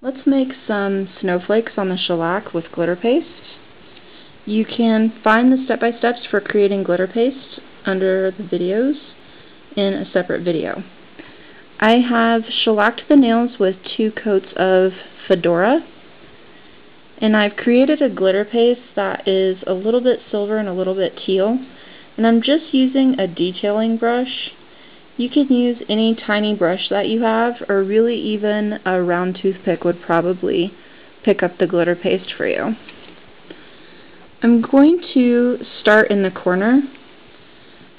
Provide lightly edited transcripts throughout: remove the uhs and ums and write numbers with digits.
Let's make some snowflakes on the shellac with glitter paste. You can find the step-by-steps for creating glitter paste under the videos in a separate video. I have shellacked the nails with 2 coats of Fedora, and I've created a glitter paste that is a little bit silver and a little bit teal, and I'm just using a detailing brush. You can use any tiny brush that you have, or really even a round toothpick would probably pick up the glitter paste for you. I'm going to start in the corner.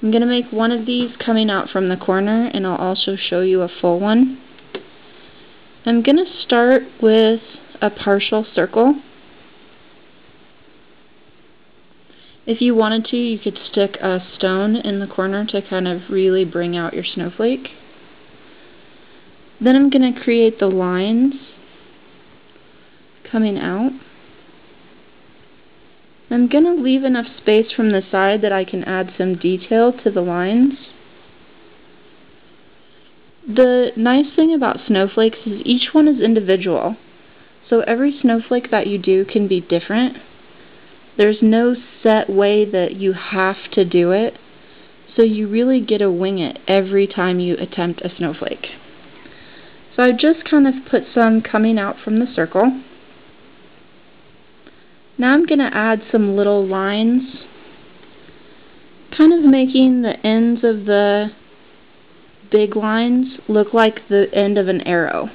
I'm going to make one of these coming out from the corner, and I'll also show you a full one. I'm going to start with a partial circle. If you wanted to, you could stick a stone in the corner to kind of really bring out your snowflake. Then I'm going to create the lines coming out. I'm going to leave enough space from the side that I can add some detail to the lines. The nice thing about snowflakes is each one is individual, so every snowflake that you do can be different. There's no set way that you have to do it, so you really get to wing it every time you attempt a snowflake. So I just kind of put some coming out from the circle. Now I'm going to add some little lines, kind of making the ends of the big lines look like the end of an arrow.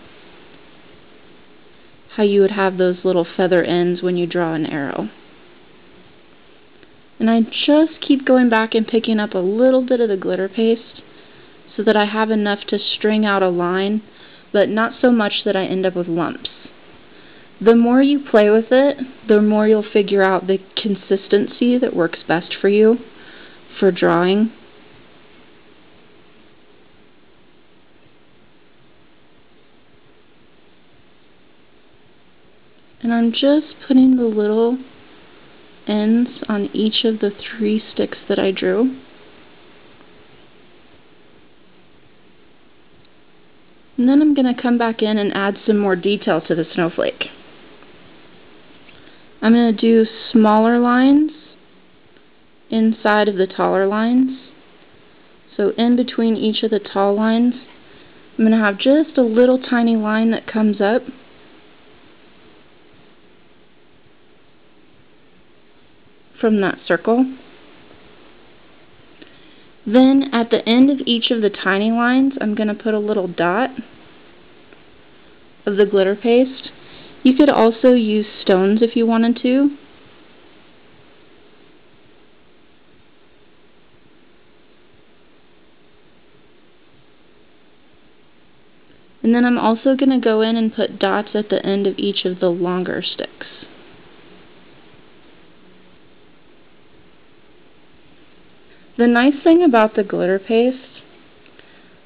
How you would have those little feather ends when you draw an arrow. And I just keep going back and picking up a little bit of the glitter paste so that I have enough to string out a line, but not so much that I end up with lumps. The more you play with it, the more you'll figure out the consistency that works best for you for drawing. And I'm just putting the little ends on each of the 3 sticks that I drew. And then I'm going to come back in and add some more detail to the snowflake. I'm going to do smaller lines inside of the taller lines. So in between each of the tall lines, I'm going to have just a little tiny line that comes up. From that circle. Then at the end of each of the tiny lines, I'm going to put a little dot of the glitter paste. You could also use stones if you wanted to. And then I'm also going to go in and put dots at the end of each of the longer sticks. The nice thing about the glitter paste,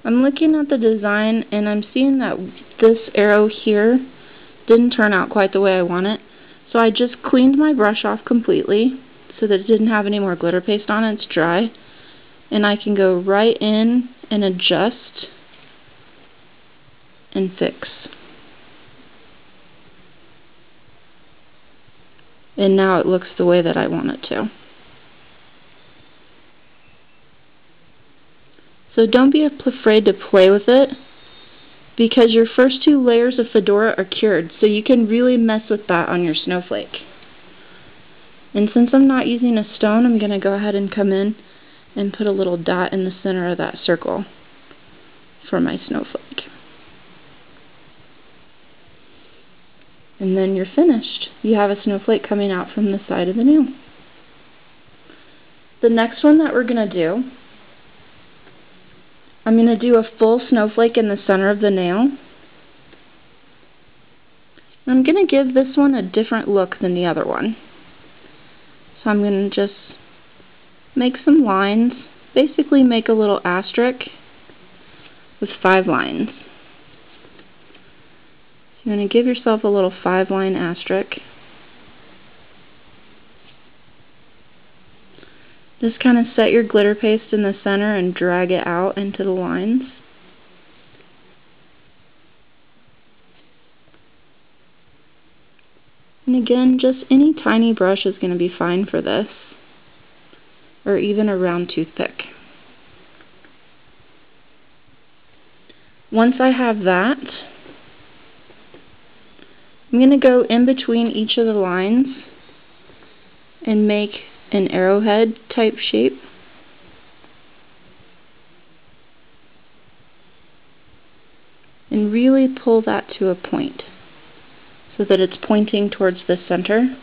I'm looking at the design and I'm seeing that this arrow here didn't turn out quite the way I want it. So I just cleaned my brush off completely so that it didn't have any more glitter paste on it. It's dry. And I can go right in and adjust and fix. And now it looks the way that I want it to. So don't be afraid to play with it, because your first 2 layers of Fedora are cured, so you can really mess with that on your snowflake. And since I'm not using a stone, I'm going to go ahead and come in and put a little dot in the center of that circle for my snowflake. And then you're finished. You have a snowflake coming out from the side of the nail. The next one that we're going to do, I'm going to do a full snowflake in the center of the nail. I'm going to give this one a different look than the other one. So I'm going to just make some lines, basically make a little asterisk with 5 lines. You're going to give yourself a little 5-line asterisk. Just kind of set your glitter paste in the center and drag it out into the lines. And again, just any tiny brush is going to be fine for this, or even a round toothpick. Once I have that, I'm going to go in between each of the lines and make an arrowhead type shape. And really pull that to a point so that it's pointing towards the center.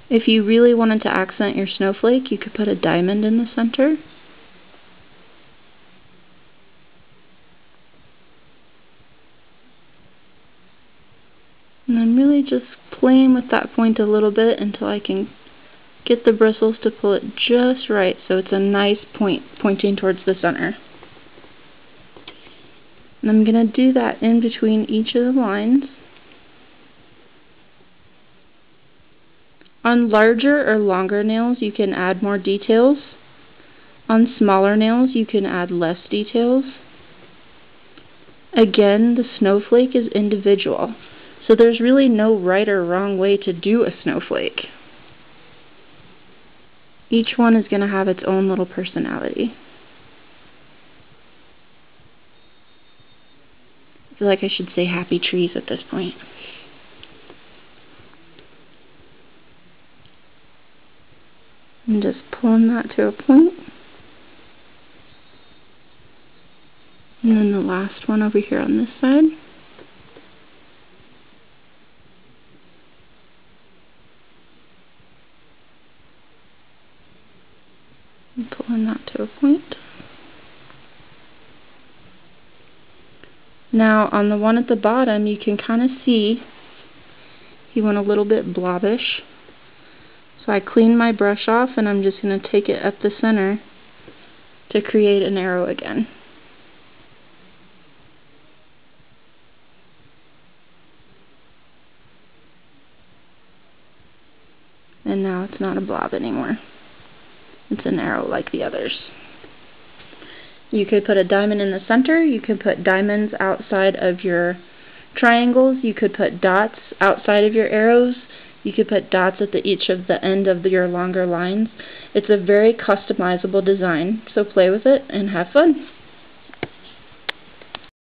If you really wanted to accent your snowflake, you could put a diamond in the center. And I'm really just playing with that point a little bit until I can get the bristles to pull it just right so it's a nice point pointing towards the center. And I'm going to do that in between each of the lines. On larger or longer nails, you can add more details. On smaller nails, you can add less details. Again, the snowflake is individual, so there's really no right or wrong way to do a snowflake. Each one is going to have its own little personality. I feel like I should say happy trees at this point. I'm just pulling that to a point. And then the last one over here on this side. I'm pulling that to a point. Now on the one at the bottom, you can kind of see he went a little bit blobbish. So I cleaned my brush off and I'm just going to take it up the center to create an arrow again. And now it's not a blob anymore. It's an arrow like the others. You could put a diamond in the center, you could put diamonds outside of your triangles, you could put dots outside of your arrows, you could put dots at each of the end of your longer lines. It's a very customizable design, so play with it and have fun.